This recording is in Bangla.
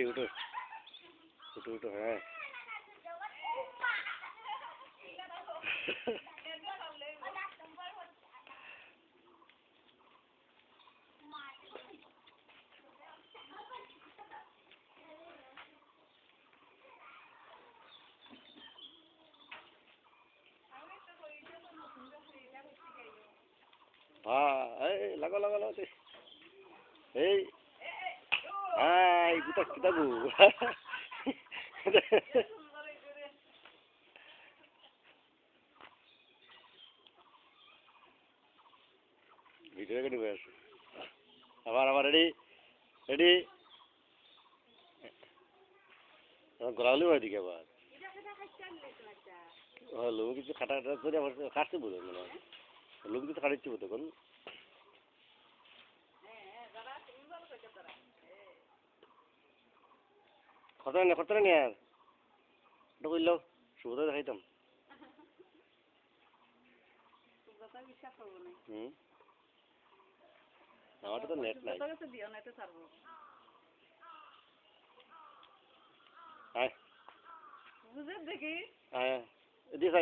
উঠো হ্যাঁ। এই লাগো এই kita kita bu video ke dua apa ready গোলাগুলি হয় দিকে আবার লোক কিছু খাটা করে আবার কাটতে বলে মনে হয় লোক কিছু খাটাচ্ছি বোধ এখন খতরা নি আর ওটা বললো সুবোধা দেখাইতাম আমার তো নেট নাই হ্যাঁ দিস